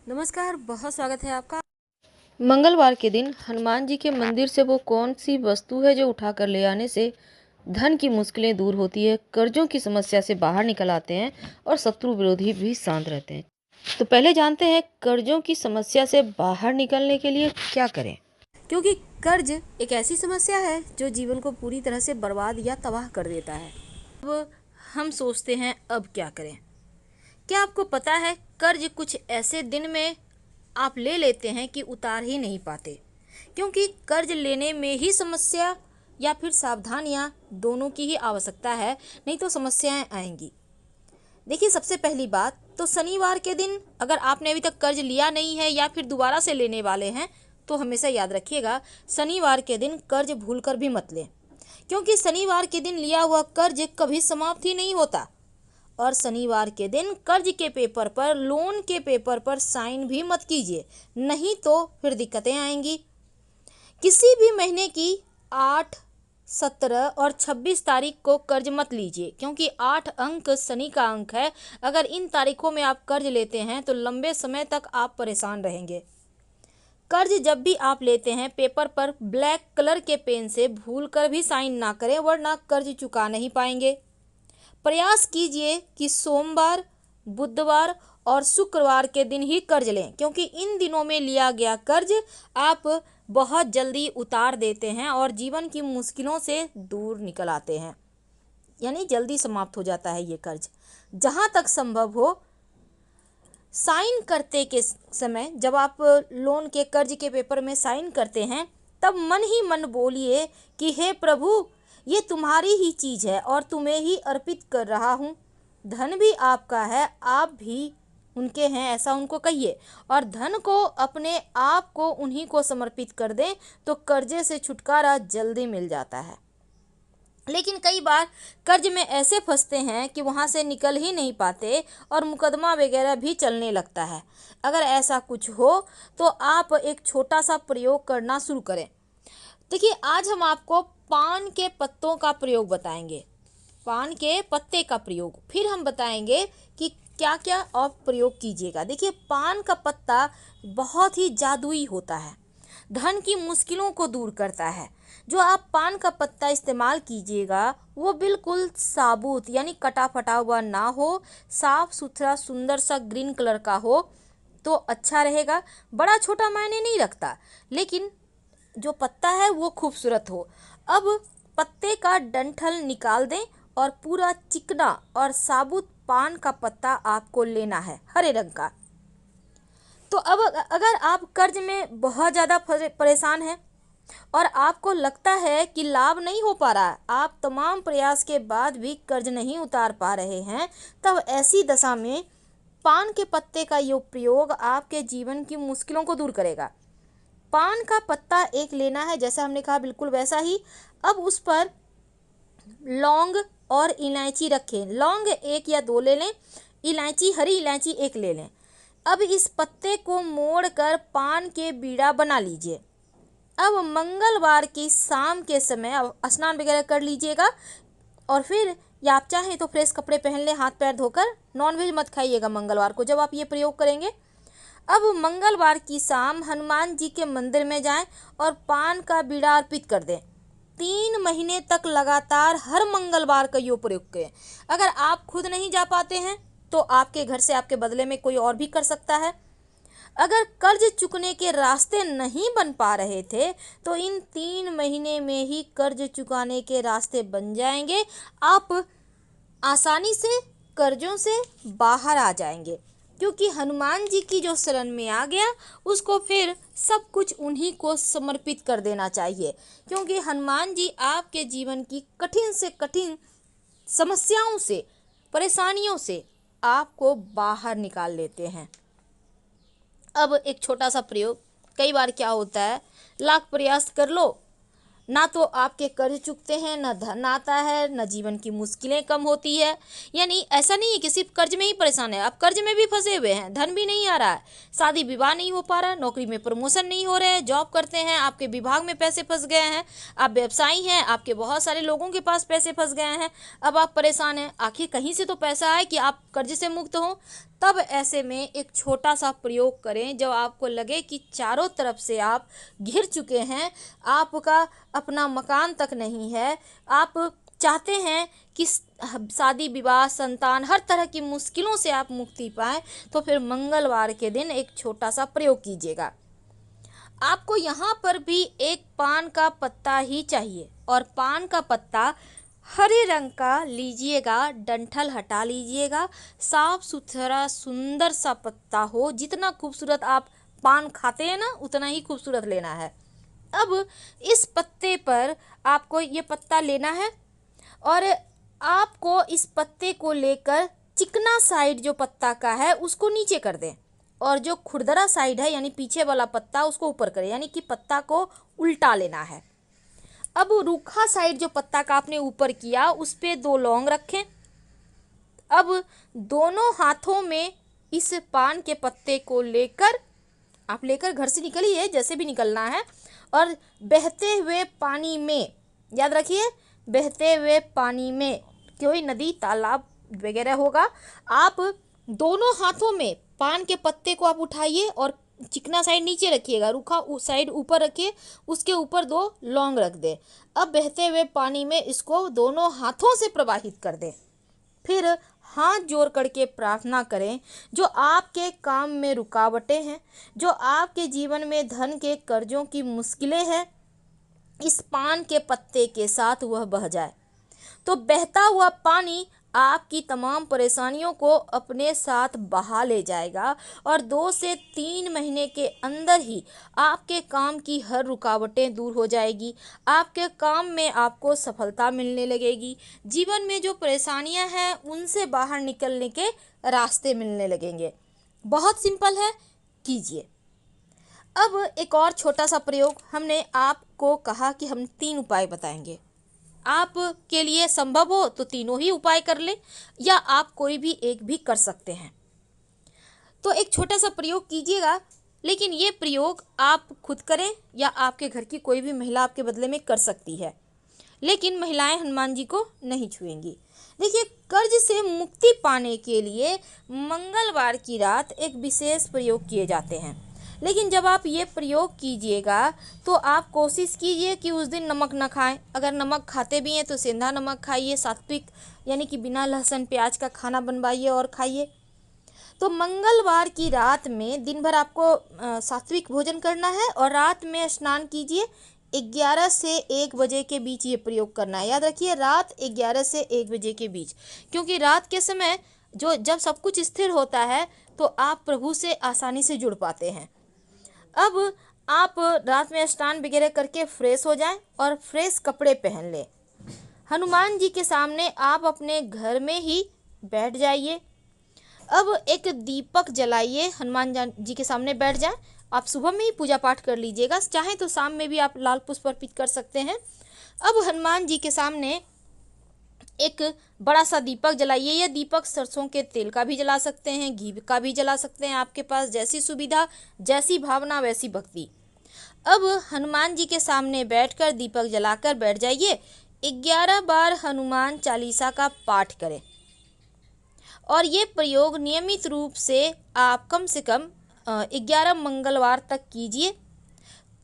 नमस्कार, बहुत स्वागत है आपका। मंगलवार के दिन हनुमान जी के मंदिर से वो कौन सी वस्तु है जो उठाकर ले आने से धन की मुश्किलें दूर होती है, कर्जों की समस्या से बाहर निकल आते हैं और शत्रु विरोधी भी शांत रहते हैं। तो पहले जानते हैं कर्जों की समस्या से बाहर निकलने के लिए क्या करें। क्योंकि कर्ज एक ऐसी समस्या है जो जीवन को पूरी तरह से बर्बाद या तबाह कर देता है। अब हम सोचते हैं अब क्या करें। क्या आपको पता है कर्ज कुछ ऐसे दिन में आप ले लेते हैं कि उतार ही नहीं पाते, क्योंकि कर्ज लेने में ही समस्या या फिर सावधानियां दोनों की ही आवश्यकता है, नहीं तो समस्याएं आएंगी। देखिए, सबसे पहली बात तो शनिवार के दिन अगर आपने अभी तक कर्ज लिया नहीं है या फिर दोबारा से लेने वाले हैं तो हमेशा याद रखिएगा, शनिवार के दिन कर्ज भूलकर भी मत लें, क्योंकि शनिवार के दिन लिया हुआ कर्ज कभी समाप्त ही नहीं होता। और शनिवार के दिन कर्ज के पेपर पर, लोन के पेपर पर साइन भी मत कीजिए, नहीं तो फिर दिक्कतें आएंगी। किसी भी महीने की 8, 17 और 26 तारीख को कर्ज मत लीजिए, क्योंकि 8 अंक शनि का अंक है। अगर इन तारीखों में आप कर्ज लेते हैं तो लंबे समय तक आप परेशान रहेंगे। कर्ज जब भी आप लेते हैं, पेपर पर ब्लैक कलर के पेन से भूलकर भी साइन ना करें, वरना कर्ज चुका नहीं पाएंगे। प्रयास कीजिए कि सोमवार, बुधवार और शुक्रवार के दिन ही कर्ज लें, क्योंकि इन दिनों में लिया गया कर्ज आप बहुत जल्दी उतार देते हैं और जीवन की मुश्किलों से दूर निकल आते हैं, यानी जल्दी समाप्त हो जाता है ये कर्ज। जहाँ तक संभव हो, साइन करते के समय जब आप लोन के कर्ज के पेपर में साइन करते हैं, तब मन ही मन बोलिए कि हे प्रभु, ये तुम्हारी ही चीज़ है और तुम्हें ही अर्पित कर रहा हूँ। धन भी आपका है, आप भी उनके हैं, ऐसा उनको कहिए। और धन को, अपने आप को उन्हीं को समर्पित कर दें तो कर्जे से छुटकारा जल्दी मिल जाता है। लेकिन कई बार कर्ज में ऐसे फंसते हैं कि वहाँ से निकल ही नहीं पाते और मुकदमा वगैरह भी चलने लगता है। अगर ऐसा कुछ हो तो आप एक छोटा सा प्रयोग करना शुरू करें। देखिए, आज हम आपको पान के पत्तों का प्रयोग बताएंगे, पान के पत्ते का प्रयोग, फिर हम बताएंगे कि क्या क्या आप प्रयोग कीजिएगा। देखिए, पान का पत्ता बहुत ही जादुई होता है, धन की मुश्किलों को दूर करता है। जो आप पान का पत्ता इस्तेमाल कीजिएगा वो बिल्कुल साबुत यानी कटा फटा हुआ ना हो, साफ सुथरा सुंदर सा ग्रीन कलर का हो तो अच्छा रहेगा। बड़ा छोटा मायने नहीं रखता, लेकिन जो पत्ता है वो खूबसूरत हो। अब पत्ते का डंठल निकाल दें और पूरा चिकना और साबुत पान का पत्ता आपको लेना है, हरे रंग का। तो अब अगर आप कर्ज में बहुत ज़्यादा परेशान हैं और आपको लगता है कि लाभ नहीं हो पा रहा, आप तमाम प्रयास के बाद भी कर्ज नहीं उतार पा रहे हैं, तब ऐसी दशा में पान के पत्ते का ये प्रयोग आपके जीवन की मुश्किलों को दूर करेगा। पान का पत्ता एक लेना है, जैसा हमने कहा बिल्कुल वैसा ही। अब उस पर लौंग और इलायची रखें। लौंग 1 या 2 ले लें, इलायची, हरी इलायची 1 ले लें। अब इस पत्ते को मोड़कर पान के बीड़ा बना लीजिए। अब मंगलवार की शाम के समय स्नान वगैरह कर लीजिएगा और फिर, या आप चाहें तो फ्रेश कपड़े पहन लें, हाथ पैर धोकर। नॉनवेज मत खाइएगा मंगलवार को जब आप ये प्रयोग करेंगे। अब मंगलवार की शाम हनुमान जी के मंदिर में जाएं और पान का बीड़ा अर्पित कर दें। 3 महीने तक लगातार हर मंगलवार का यो प्रयोग करें। अगर आप खुद नहीं जा पाते हैं तो आपके घर से आपके बदले में कोई और भी कर सकता है। अगर कर्ज चुकने के रास्ते नहीं बन पा रहे थे तो इन 3 महीने में ही कर्ज चुकाने के रास्ते बन जाएंगे। आप आसानी से कर्जों से बाहर आ जाएंगे, क्योंकि हनुमान जी की जो शरण में आ गया उसको फिर सब कुछ उन्हीं को समर्पित कर देना चाहिए, क्योंकि हनुमान जी आपके जीवन की कठिन से कठिन समस्याओं से, परेशानियों से आपको बाहर निकाल लेते हैं। अब एक छोटा सा प्रयोग। कई बार क्या होता है, लाख प्रयास कर लो, ना तो आपके कर्ज चुकते हैं, ना धन आता है, ना जीवन की मुश्किलें कम होती है। यानी ऐसा नहीं है कि सिर्फ कर्ज में ही परेशान है, आप कर्ज में भी फंसे हुए हैं, धन भी नहीं आ रहा है, शादी विवाह नहीं हो पा रहा, नौकरी में प्रमोशन नहीं हो रहे हैं, जॉब करते हैं आपके विभाग में पैसे फंस गए हैं, आप व्यवसायी हैं, आपके बहुत सारे लोगों के पास पैसे फंस गए हैं, अब आप परेशान हैं। आखिर कहीं से तो पैसा आए कि आप कर्ज से मुक्त हों। तब ऐसे में एक छोटा सा प्रयोग करें। जब आपको लगे कि चारों तरफ से आप घिर चुके हैं, आपका अपना मकान तक नहीं है, आप चाहते हैं कि शादी विवाह संतान हर तरह की मुश्किलों से आप मुक्ति पाएं, तो फिर मंगलवार के दिन एक छोटा सा प्रयोग कीजिएगा। आपको यहाँ पर भी एक पान का पत्ता ही चाहिए और पान का पत्ता हरे रंग का लीजिएगा, डंठल हटा लीजिएगा, साफ सुथरा सुंदर सा पत्ता हो। जितना खूबसूरत आप पान खाते हैं ना, उतना ही खूबसूरत लेना है। अब इस पत्ते पर आपको ये पत्ता लेना है और आपको इस पत्ते को लेकर चिकना साइड जो पत्ता का है उसको नीचे कर दें और जो खुरदरा साइड है यानी पीछे वाला पत्ता उसको ऊपर करें, यानी कि पत्ता को उल्टा लेना है। अब रूखा साइड जो पत्ता का आपने ऊपर किया उस पे 2 लौंग रखें। अब दोनों हाथों में इस पान के पत्ते को लेकर आप लेकर घर से निकलिए, जैसे भी निकलना है, और बहते हुए पानी में, याद रखिए बहते हुए पानी में, कोई नदी तालाब वगैरह होगा, आप दोनों हाथों में पान के पत्ते को आप उठाइए और चिकना साइड नीचे रखिएगा, रूखा साइड ऊपर रखिए, उसके ऊपर 2 लौंग रख दें। अब बहते हुए पानी में इसको दोनों हाथों से प्रवाहित कर दें। फिर हाथ जोड़ करके प्रार्थना करें, जो आपके काम में रुकावटें हैं, जो आपके जीवन में धन के कर्जों की मुश्किलें हैं, इस पान के पत्ते के साथ वह बह जाए। तो बहता हुआ पानी आपकी तमाम परेशानियों को अपने साथ बहा ले जाएगा और 2 से 3 महीने के अंदर ही आपके काम की हर रुकावटें दूर हो जाएगी। आपके काम में आपको सफलता मिलने लगेगी। जीवन में जो परेशानियां हैं उनसे बाहर निकलने के रास्ते मिलने लगेंगे। बहुत सिंपल है, कीजिए। अब एक और छोटा सा प्रयोग, हमने आपको कहा कि हम 3 उपाय बताएंगे। आप के लिए संभव हो तो तीनों ही उपाय कर ले, या आप कोई भी एक भी कर सकते हैं। तो एक छोटा सा प्रयोग कीजिएगा, लेकिन ये प्रयोग आप खुद करें या आपके घर की कोई भी महिला आपके बदले में कर सकती है, लेकिन महिलाएं हनुमान जी को नहीं छुएंगी। देखिए, कर्ज से मुक्ति पाने के लिए मंगलवार की रात एक विशेष प्रयोग किए जाते हैं, लेकिन जब आप ये प्रयोग कीजिएगा तो आप कोशिश कीजिए कि उस दिन नमक ना खाएं। अगर नमक खाते भी हैं तो सेंधा नमक खाइए, सात्विक यानी कि बिना लहसुन प्याज का खाना बनवाइए और खाइए। तो मंगलवार की रात में दिन भर आपको सात्विक भोजन करना है और रात में स्नान कीजिए। 11 से 1 बजे के बीच ये प्रयोग करना है। याद रखिए, रात 11 से 1 बजे के बीच, क्योंकि रात के समय जब सब कुछ स्थिर होता है तो आप प्रभु से आसानी से जुड़ पाते हैं। अब आप रात में स्नान वगैरह करके फ्रेश हो जाएं और फ्रेश कपड़े पहन लें। हनुमान जी के सामने आप अपने घर में ही बैठ जाइए। अब एक दीपक जलाइए, हनुमान जी के सामने बैठ जाएं। आप सुबह में ही पूजा पाठ कर लीजिएगा, चाहे तो शाम में भी आप लाल पुष्प अर्पित कर सकते हैं। अब हनुमान जी के सामने एक बड़ा सा दीपक जलाइए। यह दीपक सरसों के तेल का भी जला सकते हैं, घी का भी जला सकते हैं, आपके पास जैसी सुविधा, जैसी भावना वैसी भक्ति। अब हनुमान जी के सामने बैठकर दीपक जलाकर बैठ जाइए। 11 बार हनुमान चालीसा का पाठ करें और ये प्रयोग नियमित रूप से आप कम से कम 11 मंगलवार तक कीजिए।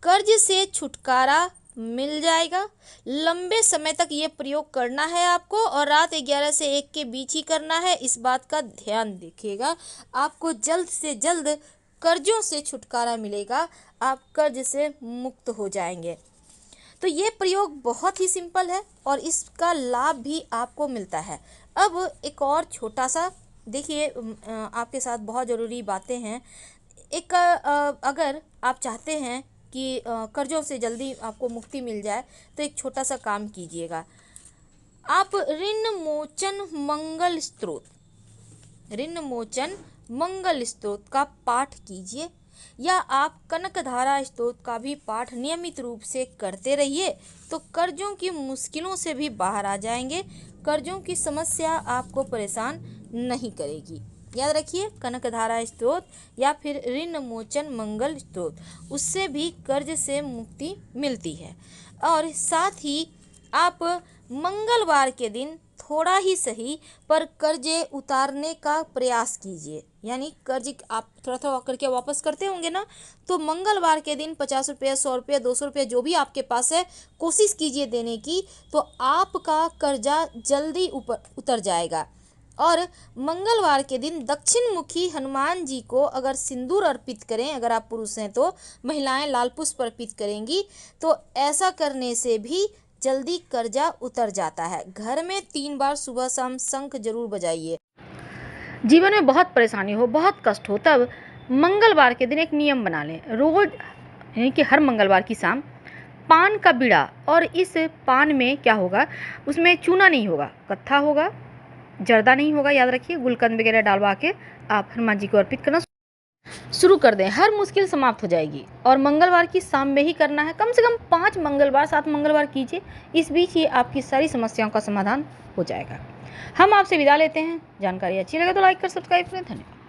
कर्ज से छुटकारा मिल जाएगा। लंबे समय तक ये प्रयोग करना है आपको और रात 11 से 1 के बीच ही करना है। इस बात का ध्यान रखिएगा, आपको जल्द से जल्द कर्जों से छुटकारा मिलेगा, आप कर्ज से मुक्त हो जाएंगे। तो ये प्रयोग बहुत ही सिंपल है और इसका लाभ भी आपको मिलता है। अब एक और छोटा सा देखिए, आपके साथ बहुत ज़रूरी बातें हैं। अगर आप चाहते हैं कि कर्जों से जल्दी आपको मुक्ति मिल जाए तो एक छोटा सा काम कीजिएगा। आप ऋण मोचन मंगल स्तोत्र का पाठ कीजिए, या आप कनकधारा स्तोत्र का भी पाठ नियमित रूप से करते रहिए, तो कर्जों की मुश्किलों से भी बाहर आ जाएंगे। कर्जों की समस्या आपको परेशान नहीं करेगी। याद रखिए, कनकधारा स्तोत्र या फिर ऋण मोचन मंगल स्तोत्र, उससे भी कर्ज से मुक्ति मिलती है। और साथ ही आप मंगलवार के दिन थोड़ा ही सही पर कर्जे उतारने का प्रयास कीजिए। यानी कर्ज आप थोड़ा थोड़ा करके वापस करते होंगे ना, तो मंगलवार के दिन 50 रुपये, 100 रुपये, 200 रुपये जो भी आपके पास है, कोशिश कीजिए देने की, तो आपका कर्जा जल्दी ऊपर उतर जाएगा। और मंगलवार के दिन दक्षिण मुखी हनुमान जी को अगर सिंदूर अर्पित करें, अगर आप पुरुष हैं तो महिलाएं लाल पुष्प अर्पित करेंगी, तो ऐसा करने से भी जल्दी कर्जा उतर जाता है। घर में 3 बार सुबह शाम शंख जरूर बजाइए। जीवन में बहुत परेशानी हो, बहुत कष्ट हो, तब मंगलवार के दिन एक नियम बना लें। रोज यानी कि हर मंगलवार की शाम पान का बीड़ा, और इस पान में क्या होगा, उसमें चूना नहीं होगा, कत्था होगा, जर्दा नहीं होगा, याद रखिए। गुलकंद वगैरह डालवा के आप हनुमान जी को अर्पित करना शुरू कर दें। हर मुश्किल समाप्त हो जाएगी। और मंगलवार की शाम में ही करना है, कम से कम 5 मंगलवार 7 मंगलवार कीजिए। इस बीच ये आपकी सारी समस्याओं का समाधान हो जाएगा। हम आपसे विदा लेते हैं। जानकारी अच्छी लगे तो लाइक कर सब्सक्राइब करें। धन्यवाद।